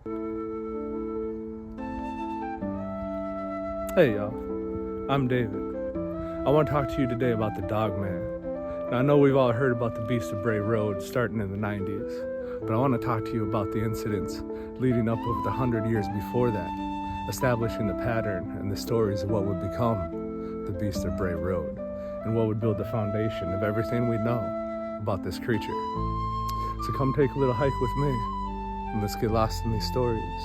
Hey y'all, I'm David. I want to talk to you today about the Dogman. Now, I know we've all heard about the Beast of Bray Road starting in the 90s, but I want to talk to you about the incidents leading up over the 100 years before that, establishing the pattern and the stories of what would become the Beast of Bray Road, and what would build the foundation of everything we know about this creature. So come take a little hike with me, and let's get lost in these stories.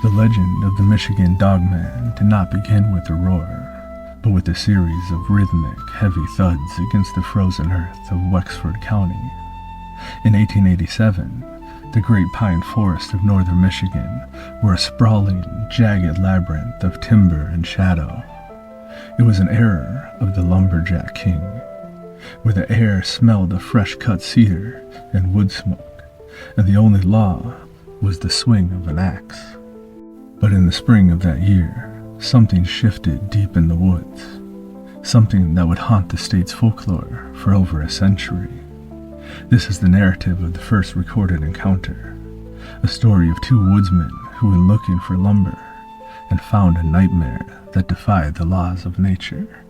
The legend of the Michigan Dogman did not begin with a roar, but with a series of rhythmic, heavy thuds against the frozen earth of Wexford County. In 1887, the Great Pine Forest of northern Michigan were a sprawling, jagged labyrinth of timber and shadow. It was an era of the lumberjack king, where the air smelled of fresh-cut cedar and wood smoke, and the only law was the swing of an axe. But in the spring of that year, something shifted deep in the woods, something that would haunt the state's folklore for over a century. This is the narrative of the first recorded encounter, a story of two woodsmen who went looking for lumber and found a nightmare that defied the laws of nature.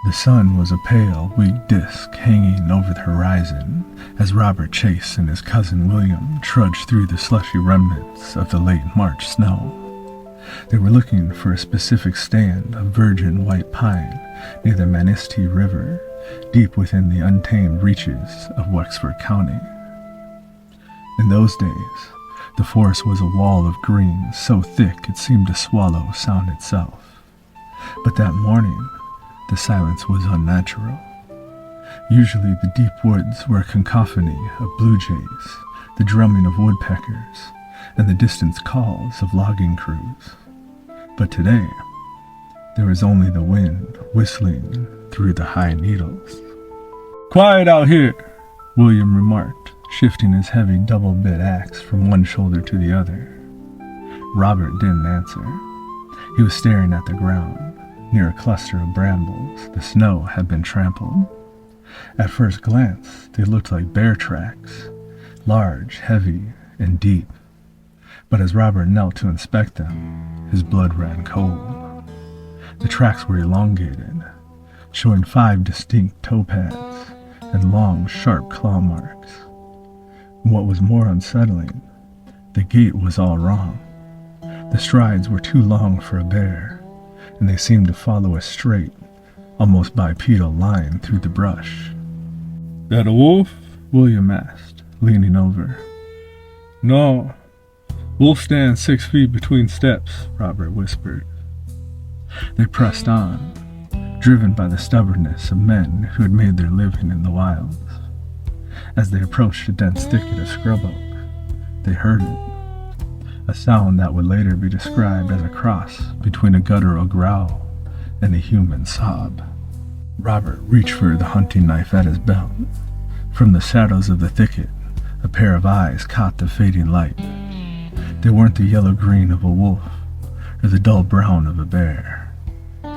The sun was a pale, weak disk hanging over the horizon as Robert Chase and his cousin William trudged through the slushy remnants of the late March snow. They were looking for a specific stand of virgin white pine near the Manistee River, deep within the untamed reaches of Wexford County. In those days, the forest was a wall of green so thick it seemed to swallow sound itself. But that morning, the silence was unnatural. Usually the deep woods were a cacophony of blue jays, the drumming of woodpeckers, and the distant calls of logging crews. But today, there was only the wind whistling through the high needles. "Quiet out here," William remarked, shifting his heavy double-bit axe from one shoulder to the other. Robert didn't answer. He was staring at the ground. Near a cluster of brambles, the snow had been trampled. At first glance, they looked like bear tracks, large, heavy, and deep. But as Robert knelt to inspect them, his blood ran cold. The tracks were elongated, showing 5 distinct toe pads and long, sharp claw marks. What was more unsettling, the gait was all wrong. The strides were too long for a bear, and they seemed to follow a straight, almost bipedal line through the brush. "That a wolf?" William asked, leaning over. "No. Wolf stands 6 feet between steps," Robert whispered. They pressed on, driven by the stubbornness of men who had made their living in the wilds. As they approached a dense thicket of scrub oak, they heard it, a sound that would later be described as a cross between a guttural growl and a human sob. Robert reached for the hunting knife at his belt. From the shadows of the thicket, a pair of eyes caught the fading light. They weren't the yellow-green of a wolf or the dull brown of a bear.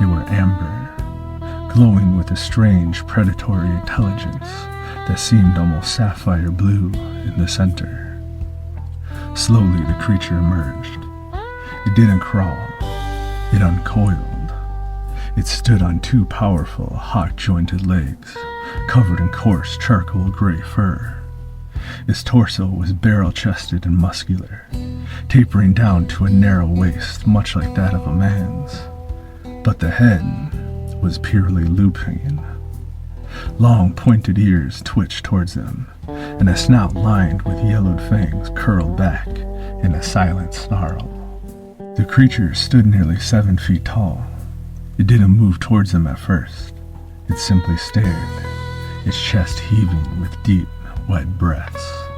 They were amber, glowing with a strange predatory intelligence that seemed almost sapphire blue in the center. Slowly the creature emerged. It didn't crawl. It uncoiled. It stood on 2 powerful, hawk-jointed legs, covered in coarse charcoal gray fur. Its torso was barrel-chested and muscular, tapering down to a narrow waist much like that of a man's. But the head was purely lupine. Long pointed ears twitched towards them, and a snout lined with yellowed fangs curled back in a silent snarl. The creature stood nearly 7 feet tall. It didn't move towards them at first. It simply stared, its chest heaving with deep, wet breaths.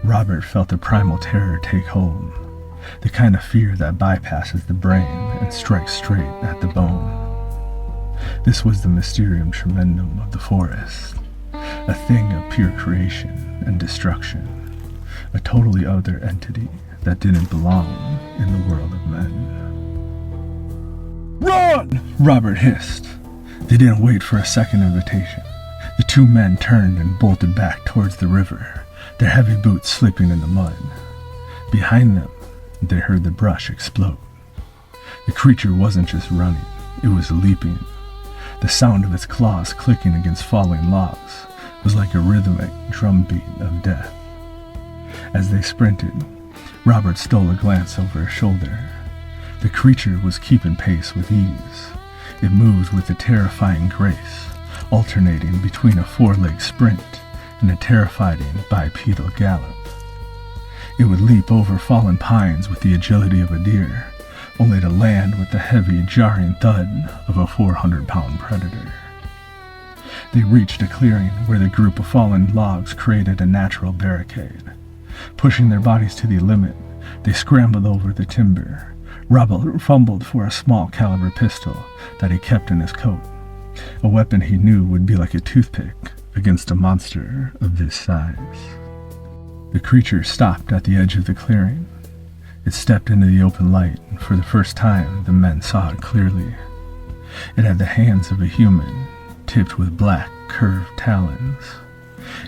Robert felt a primal terror take hold, the kind of fear that bypasses the brain and strikes straight at the bone. This was the mysterium tremendum of the forest, a thing of pure creation and destruction, a totally other entity that didn't belong in the world of men. "Run!" Robert hissed. They didn't wait for a second invitation. The 2 men turned and bolted back towards the river, their heavy boots slipping in the mud. Behind them, they heard the brush explode. The creature wasn't just running, it was leaping. The sound of its claws clicking against falling logs was like a rhythmic drumbeat of death. As they sprinted, Robert stole a glance over his shoulder. The creature was keeping pace with ease. It moved with a terrifying grace, alternating between a four-leg sprint and a terrifying bipedal gallop. It would leap over fallen pines with the agility of a deer, only to land with the heavy, jarring thud of a 400-pound predator. They reached a clearing where the group of fallen logs created a natural barricade. Pushing their bodies to the limit, they scrambled over the timber. Robert fumbled for a small caliber pistol that he kept in his coat, a weapon he knew would be like a toothpick against a monster of this size. The creature stopped at the edge of the clearing. It stepped into the open light, and for the first time the men saw it clearly. It had the hands of a human, tipped with black, curved talons.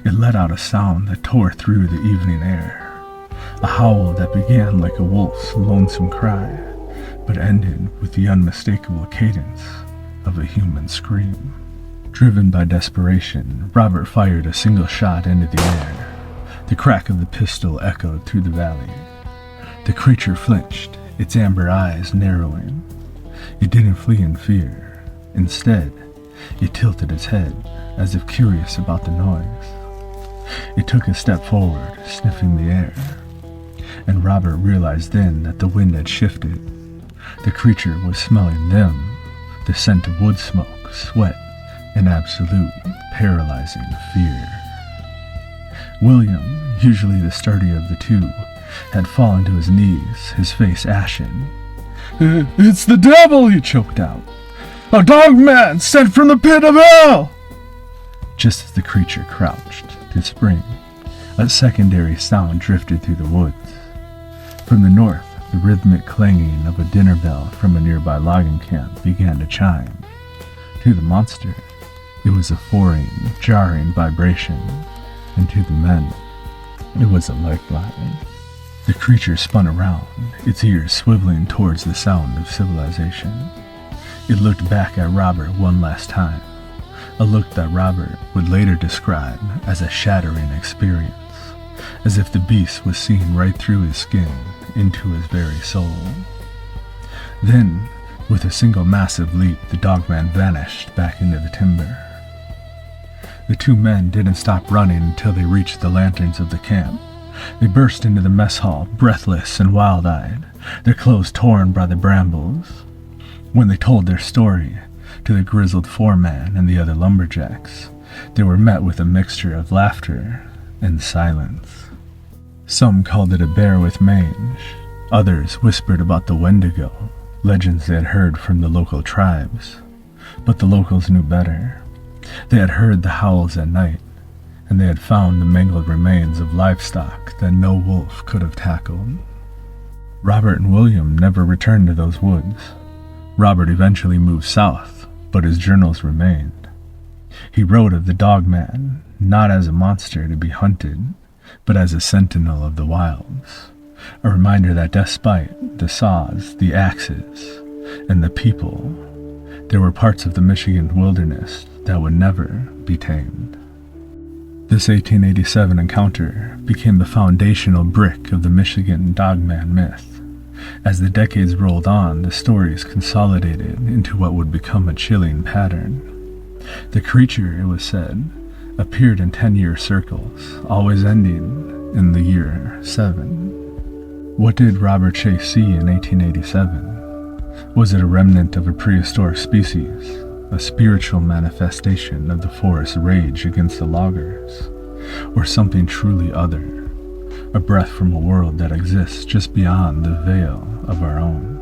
It let out a sound that tore through the evening air, a howl that began like a wolf's lonesome cry, but ended with the unmistakable cadence of a human scream. Driven by desperation, Robert fired a single shot into the air. The crack of the pistol echoed through the valley. The creature flinched, its amber eyes narrowing. It didn't flee in fear. Instead, it tilted its head, as if curious about the noise. It took a step forward, sniffing the air, and Robert realized then that the wind had shifted. The creature was smelling them, the scent of wood smoke, sweat, and absolute, paralyzing fear. William, usually the sturdier of the two, had fallen to his knees, his face ashen. "It's the devil!" he choked out. "A dogman sent from the pit of hell!" Just as the creature crouched to spring, a secondary sound drifted through the woods. From the north, the rhythmic clanging of a dinner bell from a nearby logging camp began to chime. To the monster, it was a foreign, jarring vibration, and to the men, it was a lifeline. The creature spun around, its ears swiveling towards the sound of civilization. It looked back at Robert one last time, a look that Robert would later describe as a shattering experience, as if the beast was seeing right through his skin into his very soul. Then, with a single massive leap, the dogman vanished back into the timber. The two men didn't stop running until they reached the lanterns of the camp. They burst into the mess hall, breathless and wild-eyed, their clothes torn by the brambles. When they told their story to the grizzled foreman and the other lumberjacks, they were met with a mixture of laughter and silence. Some called it a bear with mange. Others whispered about the Wendigo, legends they had heard from the local tribes. But the locals knew better. They had heard the howls at night, and they had found the mangled remains of livestock that no wolf could have tackled. Robert and William never returned to those woods. Robert eventually moved south, but his journals remained. He wrote of the Dogman, not as a monster to be hunted, but as a sentinel of the wilds, a reminder that despite the saws, the axes, and the people, there were parts of the Michigan wilderness that would never be tamed. This 1887 encounter became the foundational brick of the Michigan Dogman myth. As the decades rolled on, the stories consolidated into what would become a chilling pattern. The creature, it was said, appeared in 10-year circles, always ending in the year 7. What did Robert Chase see in 1887? Was it a remnant of a prehistoric species? A spiritual manifestation of the forest's rage against the loggers, or something truly other, a breath from a world that exists just beyond the veil of our own.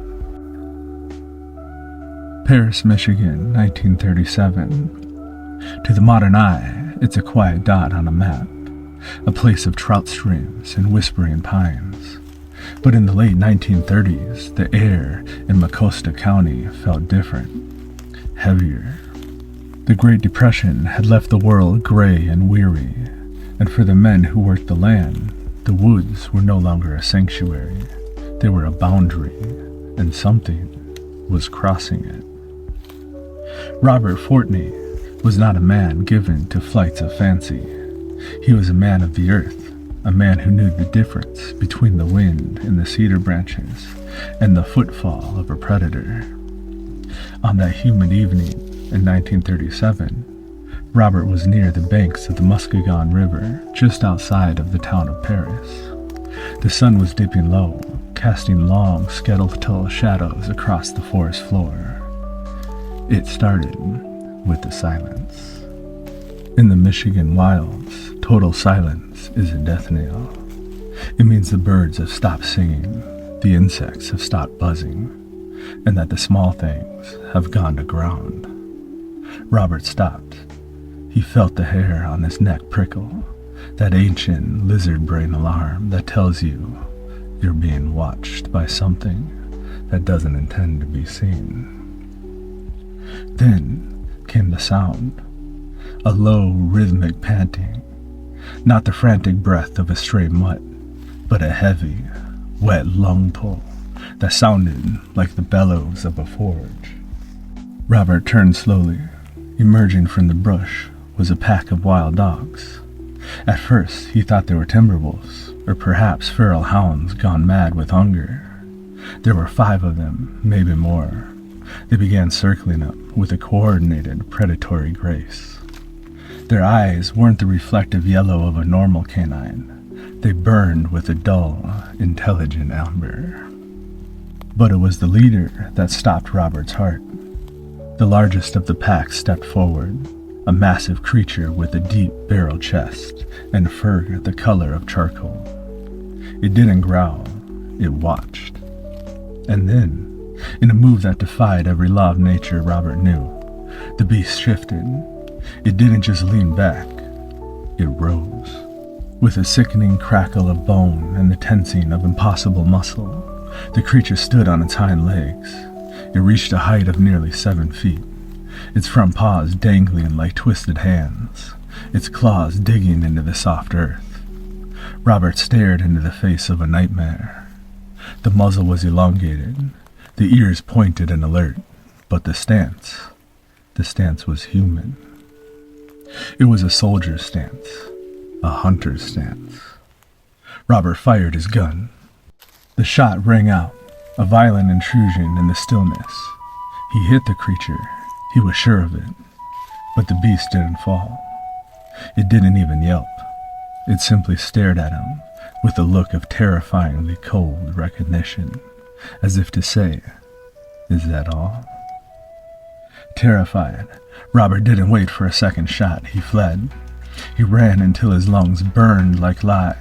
Paris, Michigan, 1937. To the modern eye, it's a quiet dot on a map, a place of trout streams and whispering pines. But in the late 1930s, the air in Mecosta County felt different. Heavier. The Great Depression had left the world gray and weary. And for the men who worked the land, the woods were no longer a sanctuary. They were a boundary, and something was crossing it. Robert Fortney was not a man given to flights of fancy. He was a man of the earth, a man who knew the difference between the wind in the cedar branches and the footfall of a predator. On that humid evening in 1937, Robert was near the banks of the Muskegon River, just outside of the town of Paris. The sun was dipping low, casting long, skeletal shadows across the forest floor. It started with the silence. In the Michigan wilds, total silence is a death knell. It means the birds have stopped singing, the insects have stopped buzzing, and that the small things have gone to ground. Robert stopped. He felt the hair on his neck prickle, that ancient lizard brain alarm that tells you you're being watched by something that doesn't intend to be seen. Then came the sound, a low, rhythmic panting, not the frantic breath of a stray mutt, but a heavy, wet lung pull that sounded like the bellows of a forge. Robert turned slowly. Emerging from the brush was a pack of wild dogs. At first, he thought they were timber wolves, or perhaps feral hounds gone mad with hunger. There were 5 of them, maybe more. They began circling him with a coordinated, predatory grace. Their eyes weren't the reflective yellow of a normal canine. They burned with a dull, intelligent amber. But it was the leader that stopped Robert's heart. The largest of the pack stepped forward, a massive creature with a deep barrel chest and fur the color of charcoal. It didn't growl, it watched. And then, in a move that defied every law of nature Robert knew, the beast shifted. It didn't just lean back, it rose. With a sickening crackle of bone and the tensing of impossible muscle, the creature stood on its hind legs. It reached a height of nearly 7 feet, its front paws dangling like twisted hands, its claws digging into the soft earth. Robert stared into the face of a nightmare. The muzzle was elongated, the ears pointed and alert, but the stance was human. It was a soldier's stance, a hunter's stance. Robert fired his gun. The shot rang out, a violent intrusion in the stillness. He hit the creature, he was sure of it, but the beast didn't fall. It didn't even yelp. It simply stared at him with a look of terrifyingly cold recognition, as if to say, "Is that all?" Terrified, Robert didn't wait for a second shot. He fled. He ran until his lungs burned like lye,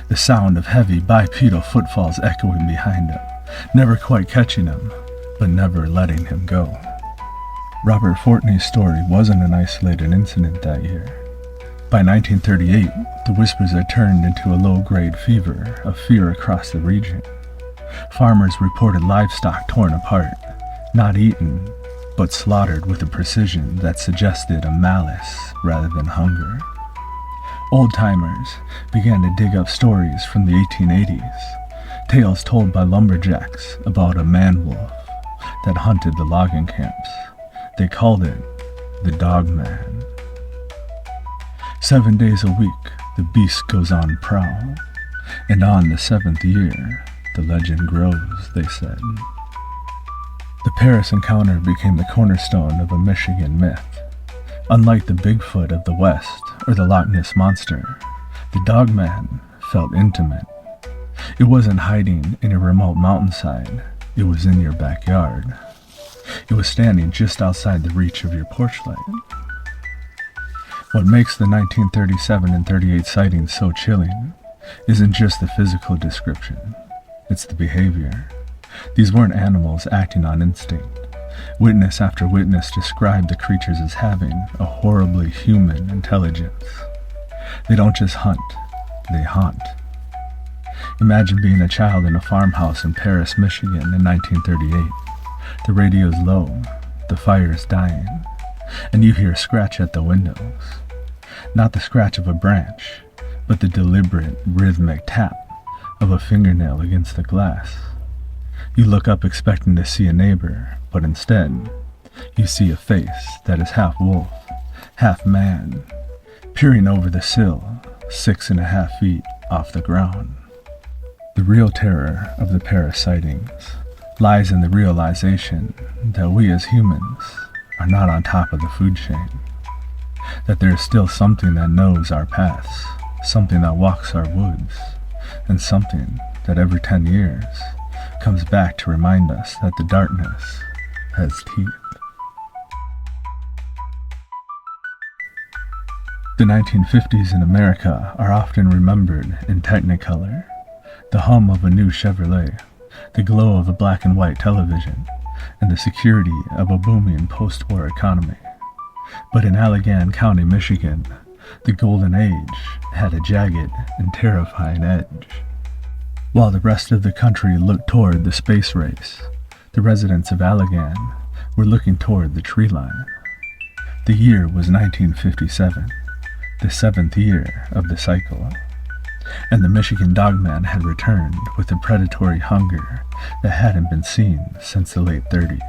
the sound of heavy bipedal footfalls echoing behind him, never quite catching him, but never letting him go. Robert Fortney's story wasn't an isolated incident that year. By 1938, the whispers had turned into a low-grade fever of fear across the region. Farmers reported livestock torn apart, not eaten, but slaughtered with a precision that suggested a malice rather than hunger. Old-timers began to dig up stories from the 1880s, tales told by lumberjacks about a man-wolf that hunted the logging camps. They called it the Dogman. 7 days a week, the beast goes on prowl, and on the 7th year, the legend grows, they said. The Paris encounter became the cornerstone of a Michigan myth. Unlike the Bigfoot of the West or the Loch Ness Monster, the Dogman felt intimate. It wasn't hiding in a remote mountainside, it was in your backyard. It was standing just outside the reach of your porch light. What makes the 1937 and 38 sightings so chilling isn't just the physical description, it's the behavior. These weren't animals acting on instinct. Witness after witness described the creatures as having a horribly human intelligence. They don't just hunt, they haunt. Imagine being a child in a farmhouse in Paris, Michigan in 1938. The radio's low, the fire's dying, and you hear a scratch at the windows. Not the scratch of a branch, but the deliberate, rhythmic tap of a fingernail against the glass. You look up expecting to see a neighbor, but instead, you see a face that is half wolf, half man, peering over the sill, 6.5 feet off the ground. The real terror of the pair of sightings lies in the realization that we as humans are not on top of the food chain, that there is still something that knows our paths, something that walks our woods, and something that every 10 years comes back to remind us that the darkness has teeth. The 1950s in America are often remembered in Technicolor, the hum of a new Chevrolet, the glow of a black and white television, and the security of a booming post-war economy. But in Allegan County, Michigan, the golden age had a jagged and terrifying edge. While the rest of the country looked toward the space race, the residents of Allegan were looking toward the tree line. The year was 1957, the 7th year of the cycle, and the Michigan Dogman had returned with a predatory hunger that hadn't been seen since the late 30s.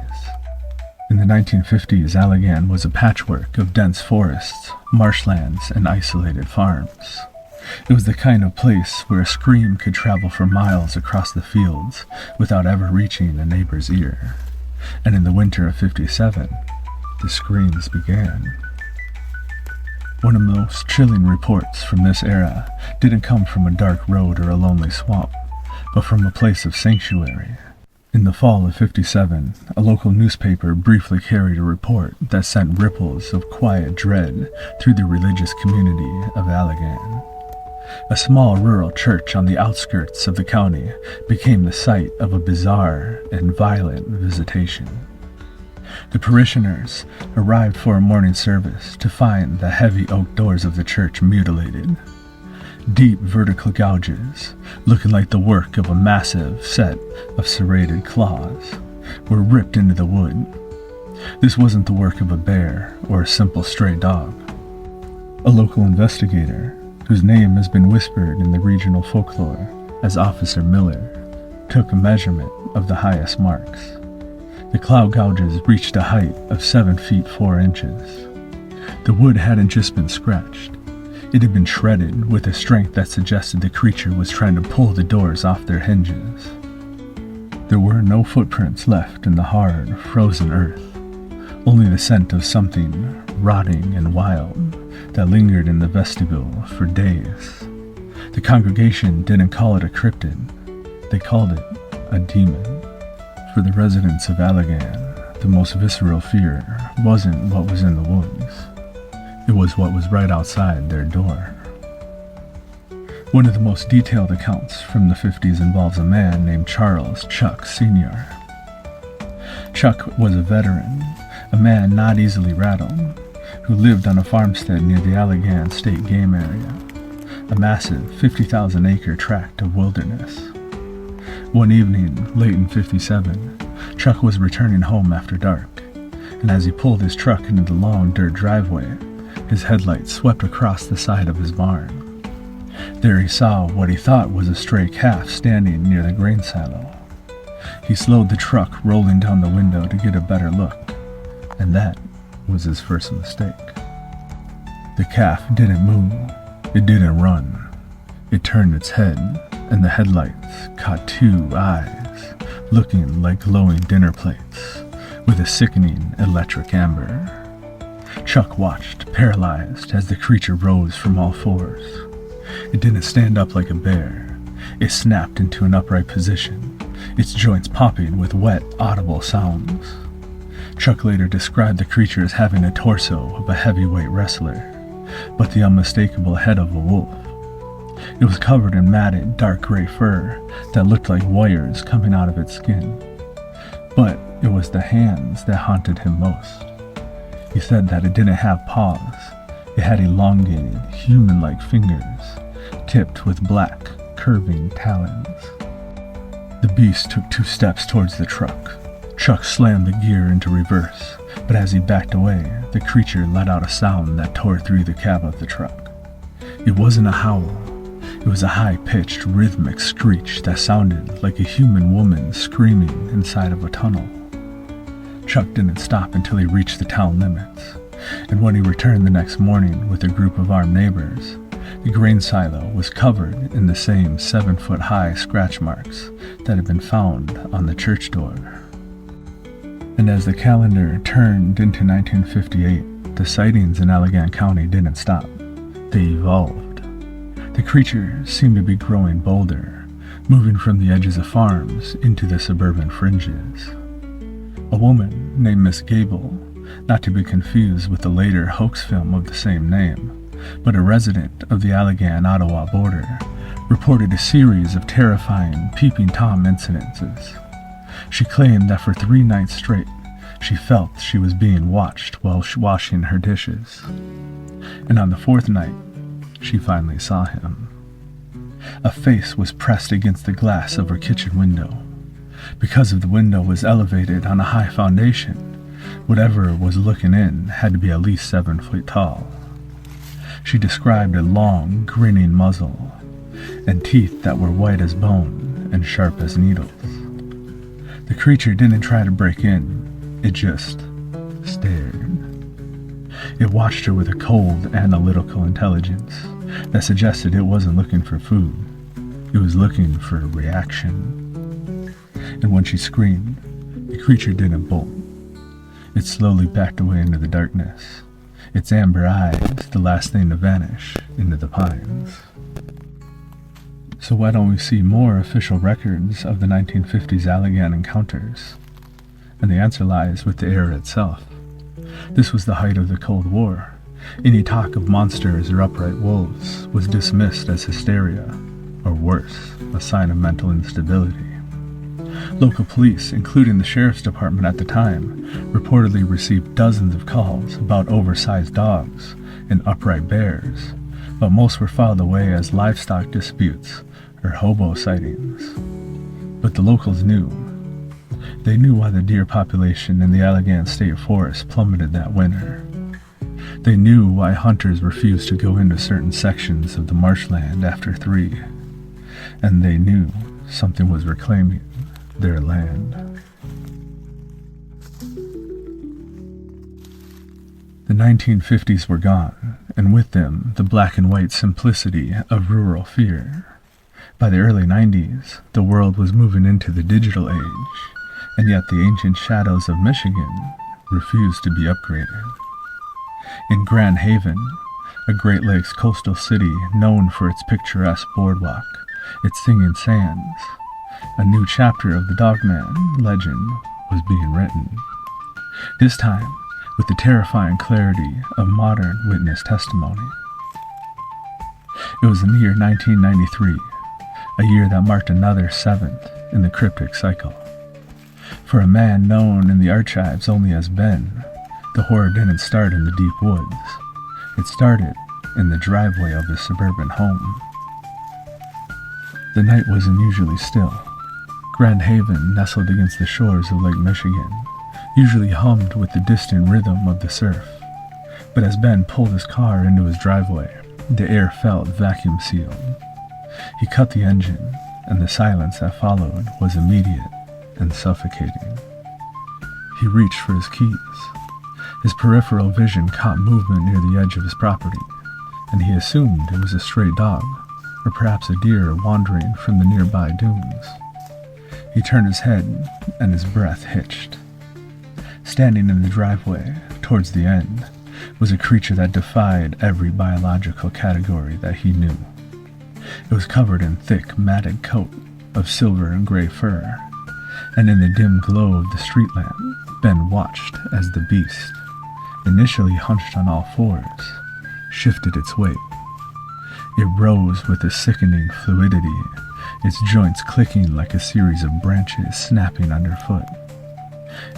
In the 1950s, Allegan was a patchwork of dense forests, marshlands, and isolated farms. It was the kind of place where a scream could travel for miles across the fields without ever reaching a neighbor's ear. And in the winter of '57, the screams began. One of the most chilling reports from this era didn't come from a dark road or a lonely swamp, but from a place of sanctuary. In the fall of '57, a local newspaper briefly carried a report that sent ripples of quiet dread through the religious community of Allegan. A small rural church on the outskirts of the county became the site of a bizarre and violent visitation. The parishioners arrived for a morning service to find the heavy oak doors of the church mutilated. Deep vertical gouges, looking like the work of a massive set of serrated claws, were ripped into the wood. This wasn't the work of a bear or a simple stray dog. A local investigator, whose name has been whispered in the regional folklore as Officer Miller, took a measurement of the highest marks. The claw gouges reached a height of 7 feet 4 inches. The wood hadn't just been scratched. It had been shredded with a strength that suggested the creature was trying to pull the doors off their hinges. There were no footprints left in the hard, frozen earth, only the scent of something rotting and wild that lingered in the vestibule for days. The congregation didn't call it a cryptid, they called it a demon. For the residents of Allegan, the most visceral fear wasn't what was in the woods. It was what was right outside their door. One of the most detailed accounts from the 50s involves a man named Charles Chuck Sr. Chuck was a veteran, a man not easily rattled, who lived on a farmstead near the Allegan State Game Area, a massive 50,000-acre tract of wilderness. One evening, late in '57, Chuck was returning home after dark, and as he pulled his truck into the long dirt driveway, his headlights swept across the side of his barn. There he saw what he thought was a stray calf standing near the grain silo. He slowed the truck, rolling down the window to get a better look, and that was his first mistake. The calf didn't move, it didn't run. It turned its head, and the headlights caught 2 eyes, looking like glowing dinner plates, with a sickening electric amber. Chuck watched, paralyzed, as the creature rose from all fours. It didn't stand up like a bear. It snapped into an upright position, its joints popping with wet, audible sounds. Chuck later described the creature as having a torso of a heavyweight wrestler, but the unmistakable head of a wolf. It was covered in matted, dark gray fur that looked like wires coming out of its skin. But it was the hands that haunted him most. He said that it didn't have paws. It had elongated, human-like fingers, tipped with black, curving talons. The beast took 2 steps towards the truck. Chuck slammed the gear into reverse, but as he backed away, the creature let out a sound that tore through the cab of the truck. It wasn't a howl. It was a high-pitched, rhythmic screech that sounded like a human woman screaming inside of a tunnel. Chuck didn't stop until he reached the town limits, and when he returned the next morning with a group of armed neighbors, the grain silo was covered in the same 7-foot-high scratch marks that had been found on the church door. And as the calendar turned into 1958, the sightings in Allegan County didn't stop. They evolved. The creature seemed to be growing bolder, moving from the edges of farms into the suburban fringes. A woman named Miss Gable, not to be confused with the later hoax film of the same name, but a resident of the Allegan-Ottawa border, reported a series of terrifying peeping Tom incidences. She claimed that for 3 nights straight, she felt she was being watched while washing her dishes. And on the 4th night, she finally saw him. A face was pressed against the glass of her kitchen window. Because of the window was elevated on a high foundation, whatever was looking in had to be at least 7 feet tall. She described a long, grinning muzzle, and teeth that were white as bone and sharp as needles. The creature didn't try to break in, it just stared. It watched her with a cold, analytical intelligence that suggested it wasn't looking for food, it was looking for a reaction. And when she screamed, the creature didn't bolt. It slowly backed away into the darkness, its amber eyes the last thing to vanish into the pines. So why don't we see more official records of the 1950s Allegan encounters? And the answer lies with the era itself. This was the height of the Cold War. Any talk of monsters or upright wolves was dismissed as hysteria, or worse, a sign of mental instability. Local police, including the sheriff's department at the time, reportedly received dozens of calls about oversized dogs and upright bears, but most were filed away as livestock disputes or hobo sightings. But the locals knew. They knew why the deer population in the Allegan State Forest plummeted that winter. They knew why hunters refused to go into certain sections of the marshland after 3. And they knew something was reclaiming their land. The 1950s were gone, and with them the black and white simplicity of rural fear. By the early 90s, the world was moving into the digital age, and yet the ancient shadows of Michigan refused to be upgraded. In Grand Haven, a Great Lakes coastal city known for its picturesque boardwalk, its singing sands, a new chapter of the Dogman legend was being written. This time, with the terrifying clarity of modern witness testimony. It was in the year 1993, a year that marked another 7th in the cryptic cycle. For a man known in the archives only as Ben, the horror didn't start in the deep woods. It started in the driveway of his suburban home. The night was unusually still. Grand Haven, nestled against the shores of Lake Michigan, usually hummed with the distant rhythm of the surf. But as Ben pulled his car into his driveway, the air felt vacuum-sealed. He cut the engine, and the silence that followed was immediate and suffocating. He reached for his keys. His peripheral vision caught movement near the edge of his property, and he assumed it was a stray dog, or perhaps a deer wandering from the nearby dunes. He turned his head, and his breath hitched. Standing in the driveway, towards the end, was a creature that defied every biological category that he knew. It was covered in thick, matted coat of silver and gray fur, and in the dim glow of the street lamp, Ben watched as the beast, initially hunched on all fours, shifted its weight. It rose with a sickening fluidity, its joints clicking like a series of branches snapping underfoot.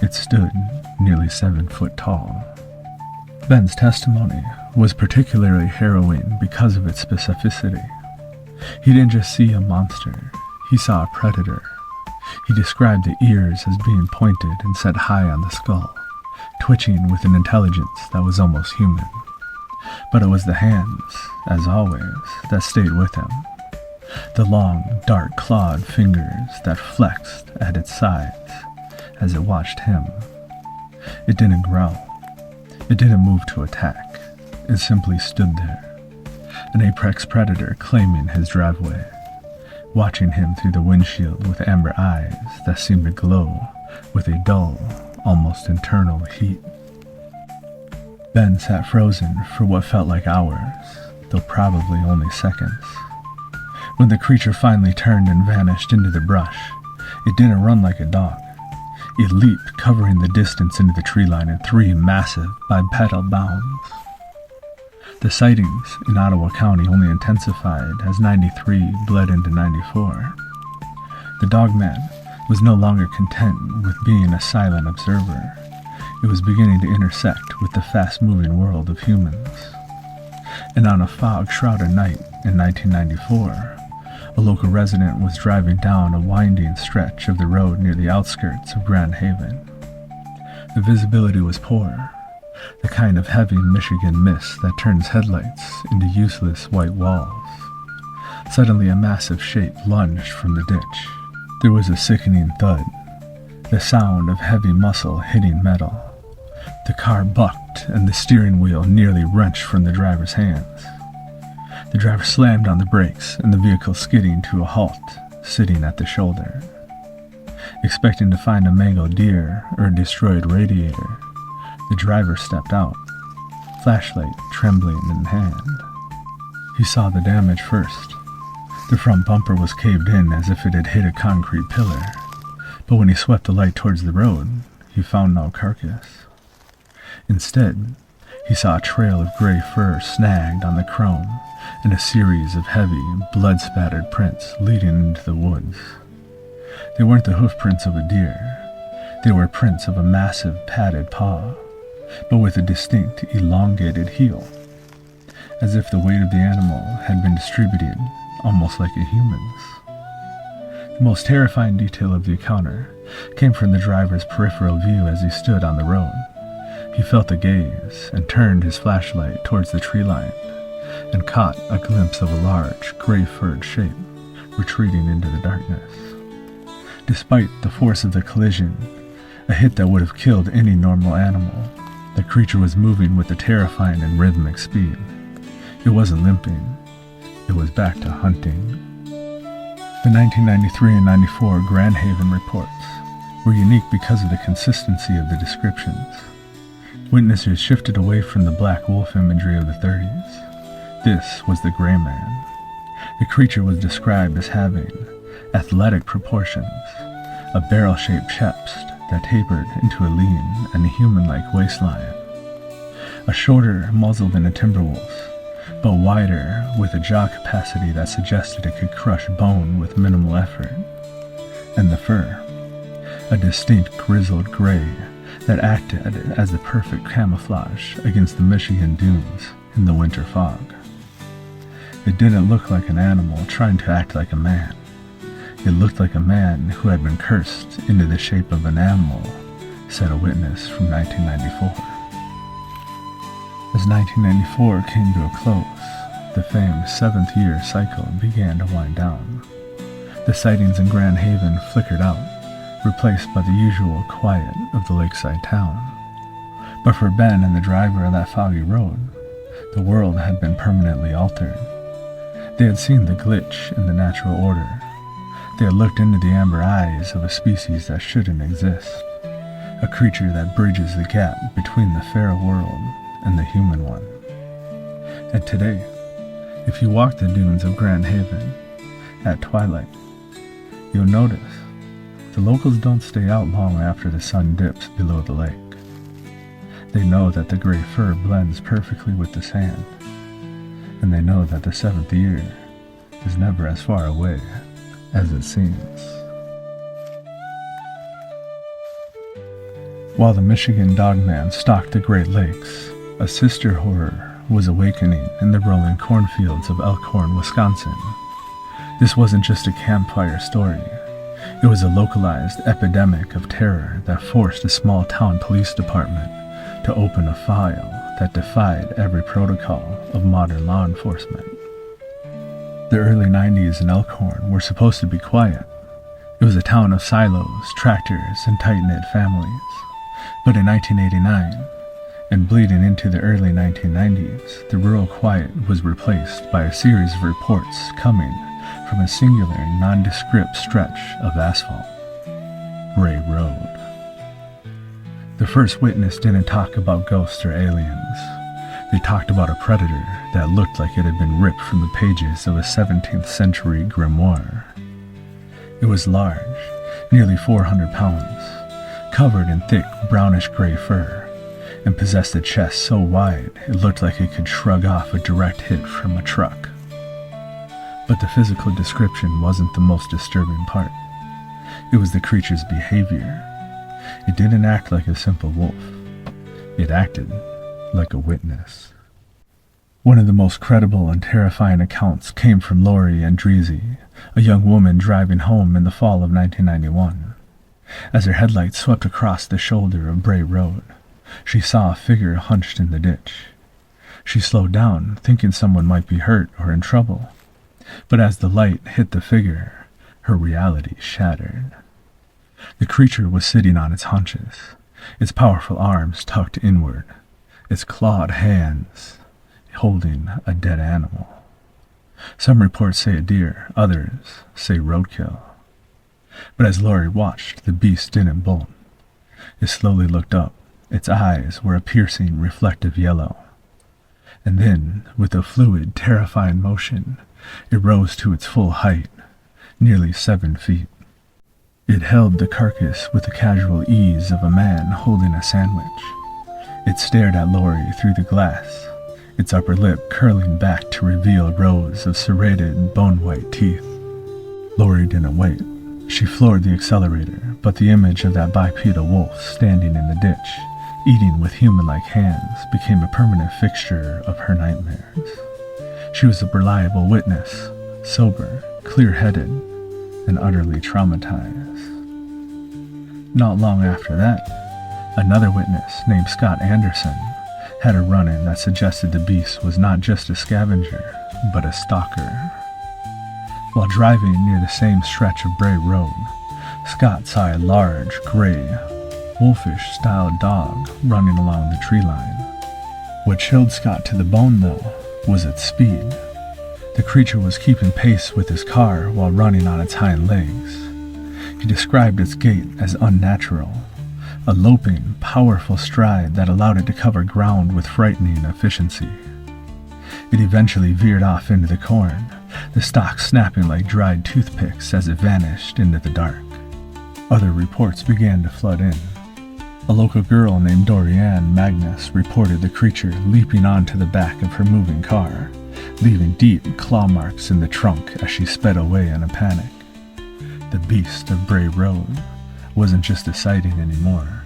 It stood nearly 7 foot tall. Ben's testimony was particularly harrowing because of its specificity. He didn't just see a monster, he saw a predator. He described the ears as being pointed and set high on the skull, twitching with an intelligence that was almost human. But it was the hands, as always, that stayed with him. the long, dark clawed fingers that flexed at its sides as it watched him. It didn't growl. It didn't move to attack. It simply stood there, an apex predator claiming his driveway, watching him through the windshield with amber eyes that seemed to glow with a dull, almost internal heat. Ben sat frozen for what felt like hours, though probably only seconds. When the creature finally turned and vanished into the brush, it didn't run like a dog. It leaped, covering the distance into the tree line in 3 massive bipedal bounds. The sightings in Ottawa County only intensified as 93 bled into 94. The Dogman was no longer content with being a silent observer. It was beginning to intersect with the fast-moving world of humans. And on a fog-shrouded night in 1994, a local resident was driving down a winding stretch of the road near the outskirts of Grand Haven. The visibility was poor, the kind of heavy Michigan mist that turns headlights into useless white walls. Suddenly a massive shape lunged from the ditch. There was a sickening thud, the sound of heavy muscle hitting metal. The car bucked and the steering wheel nearly wrenched from the driver's hands. The driver slammed on the brakes and the vehicle skidding to a halt, sitting at the shoulder. Expecting to find a mangled deer or a destroyed radiator, the driver stepped out, flashlight trembling in hand. He saw the damage first. The front bumper was caved in as if it had hit a concrete pillar, but when he swept the light towards the road, he found no carcass. Instead, he saw a trail of gray fur snagged on the chrome and a series of heavy, blood-spattered prints leading into the woods. They weren't the hoof prints of a deer. They were prints of a massive, padded paw, but with a distinct, elongated heel, as if the weight of the animal had been distributed almost like a human's. The most terrifying detail of the encounter came from the driver's peripheral view as he stood on the road. He felt the gaze and turned his flashlight towards the tree line and caught a glimpse of a large, gray-furred shape retreating into the darkness. Despite the force of the collision, a hit that would have killed any normal animal, the creature was moving with a terrifying and rhythmic speed. It wasn't limping. It was back to hunting. The 1993 and 94 Grand Haven reports were unique because of the consistency of the descriptions. Witnesses shifted away from the black wolf imagery of the 30s. This was the Gray Man. The creature was described as having athletic proportions, a barrel-shaped chest that tapered into a lean and human-like waistline, a shorter muzzle than a timber wolf's, but wider with a jaw capacity that suggested it could crush bone with minimal effort, and the fur, a distinct grizzled gray that acted as the perfect camouflage against the Michigan dunes in the winter fog. It didn't look like an animal trying to act like a man. It looked like a man who had been cursed into the shape of an animal, said a witness from 1994. As 1994 came to a close, the famed 7th-year cycle began to wind down. The sightings in Grand Haven flickered out, replaced by the usual quiet of the lakeside town. But for Ben and the driver of that foggy road, the world had been permanently altered. They had seen the glitch in the natural order. They had looked into the amber eyes of a species that shouldn't exist, a creature that bridges the gap between the feral world and the human one. And today, if you walk the dunes of Grand Haven at twilight, you'll notice the locals don't stay out long after the sun dips below the lake. They know that the gray fur blends perfectly with the sand, and they know that the 7th year is never as far away as it seems. While the Michigan Dogman stalked the Great Lakes, a sister horror was awakening in the rolling cornfields of Elkhorn, Wisconsin. This wasn't just a campfire story. It was a localized epidemic of terror that forced a small-town police department to open a file that defied every protocol of modern law enforcement. The early 90s in Elkhorn were supposed to be quiet. It was a town of silos, tractors, and tight-knit families. But in 1989, and bleeding into the early 1990s, the rural quiet was replaced by a series of reports coming from a singular, nondescript stretch of asphalt. Bray Road. The first witness didn't talk about ghosts or aliens. They talked about a predator that looked like it had been ripped from the pages of a 17th century grimoire. It was large, nearly 400 pounds, covered in thick brownish-gray fur, and possessed a chest so wide it looked like it could shrug off a direct hit from a truck. But the physical description wasn't the most disturbing part. It was the creature's behavior. It didn't act like a simple wolf. It acted like a witness. One of the most credible and terrifying accounts came from Lori Andreezy, a young woman driving home in the fall of 1991. As her headlights swept across the shoulder of Bray Road, she saw a figure hunched in the ditch. She slowed down, thinking someone might be hurt or in trouble. But as the light hit the figure, her reality shattered. The creature was sitting on its haunches, its powerful arms tucked inward, its clawed hands holding a dead animal. Some reports say a deer, others say roadkill. But as Laurie watched, the beast didn't bolt. It slowly looked up. Its eyes were a piercing, reflective yellow. And then, with a fluid, terrifying motion, it rose to its full height, nearly 7 feet. It held the carcass with the casual ease of a man holding a sandwich. It stared at Laurie through the glass, its upper lip curling back to reveal rows of serrated, bone-white teeth. Laurie didn't wait. She floored the accelerator, but the image of that bipedal wolf standing in the ditch, eating with human-like hands, became a permanent fixture of her nightmares. She was a reliable witness, sober, clear-headed, and utterly traumatized. Not long after that, another witness named Scott Anderson had a run-in that suggested the beast was not just a scavenger, but a stalker. While driving near the same stretch of Bray Road, Scott saw a large, gray, wolfish-styled dog running along the tree line. What chilled Scott to the bone, though, was its speed. The creature was keeping pace with his car while running on its hind legs. He described its gait as unnatural, a loping, powerful stride that allowed it to cover ground with frightening efficiency. It eventually veered off into the corn, the stalks snapping like dried toothpicks as it vanished into the dark. Other reports began to flood in. A local girl named Dorianne Magnus reported the creature leaping onto the back of her moving car, leaving deep claw marks in the trunk as she sped away in a panic. The beast of Bray Road wasn't just a sighting anymore.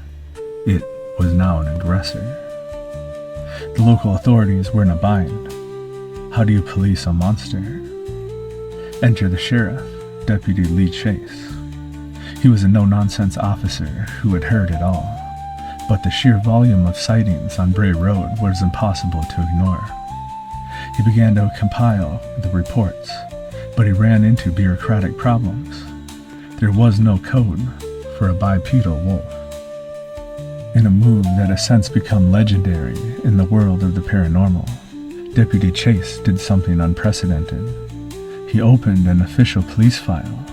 It was now an aggressor. The local authorities were in a bind. How do you police a monster? Enter the sheriff, Deputy Lee Chase. He was a no-nonsense officer who had heard it all, but the sheer volume of sightings on Bray Road was impossible to ignore. He began to compile the reports, but he ran into bureaucratic problems. There was no code for a bipedal wolf. In a move that has since become legendary in the world of the paranormal, Deputy Chase did something unprecedented. He opened an official police file.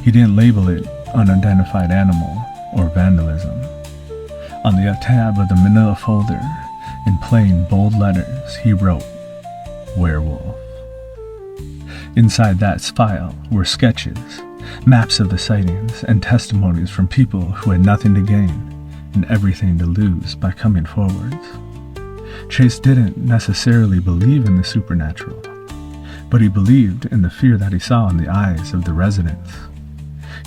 He didn't label it unidentified animal or vandalism. On the tab of the manila folder, in plain bold letters, he wrote, werewolf. Inside that file were sketches, maps of the sightings, and testimonies from people who had nothing to gain and everything to lose by coming forwards. Chase didn't necessarily believe in the supernatural, but he believed in the fear that he saw in the eyes of the residents.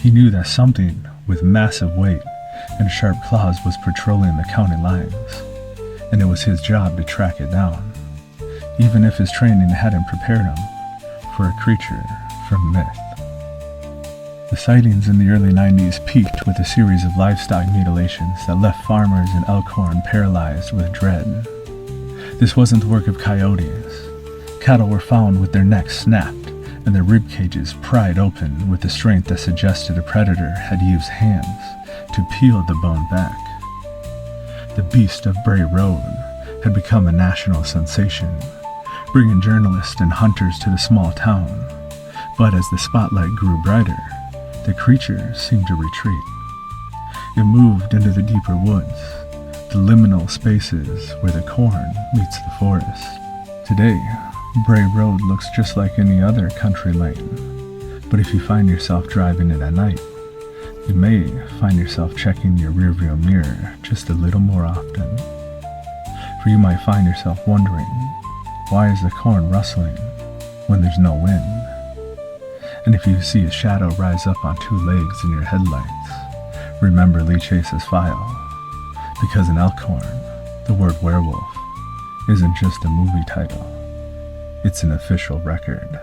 He knew that something with massive weight and sharp claws was patrolling the county lines, and it was his job to track it down, even if his training hadn't prepared him for a creature from myth. The sightings in the early 90s peaked with a series of livestock mutilations that left farmers in Elkhorn paralyzed with dread. This wasn't the work of coyotes. Cattle were found with their necks snapped and their rib cages pried open with the strength that suggested a predator had used hands to peel the bone back. The Beast of Bray Road had become a national sensation, bringing journalists and hunters to the small town. But as the spotlight grew brighter, the creature seemed to retreat. It moved into the deeper woods, the liminal spaces where the corn meets the forest. Today, Bray Road looks just like any other country lane, but if you find yourself driving it at night, you may find yourself checking your rearview mirror just a little more often. For you might find yourself wondering, why is the corn rustling when there's no wind? And if you see a shadow rise up on two legs in your headlights, remember Lee Chase's file, because in Elkhorn, the word werewolf isn't just a movie title, it's an official record.